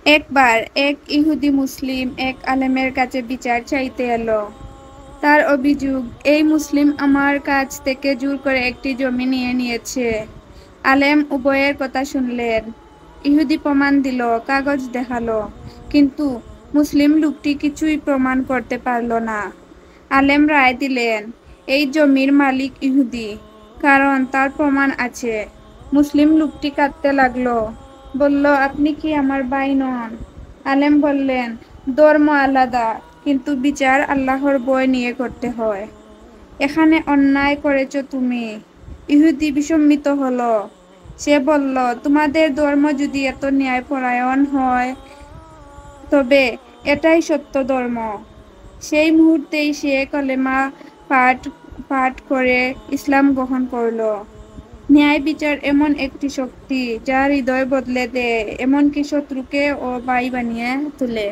একবার এক ইহুদি মুসলিম এক আলেমের কাছে বিচার চাইতে এলো। তার অভিযোগ, এই মুসলিম আমার কাছ থেকে জোর করে একটি জমি নিয়ে নিয়েছে। আলেম উভয়ের কথা শুনলেন। ইহুদি প্রমাণ দিল, কাগজ দেখালো, কিন্তু মুসলিম লোকটি কিছুই প্রমাণ করতে পারল না। আলেম রায় দিলেন, এই জমির মালিক ইহুদি, কারণ তার প্রমাণ আছে। মুসলিম লোকটি কাঁদতে লাগলো, বলল, আপনি কি আমার ভাই নন? আলেম বললেন, ধর্ম আলাদা, কিন্তু বিচার আল্লাহর ভয় নিয়ে করতে হয়। এখানে অন্যায় করেছ তুমি। ইহুদি বিস্মিত হলো। সে বলল, তোমাদের ধর্ম যদি এত ন্যায়পরায়ণ হয়, তবে এটাই সত্য ধর্ম। সেই মুহূর্তেই সে কলেমা পাঠ পাঠ করে ইসলাম গ্রহণ করল। ন্যায় বিচার এমন একটি শক্তি যা হৃদয় বদলে দেয়, এমনকি শত্রুকে ও ভাই বানিয়ে তোলে।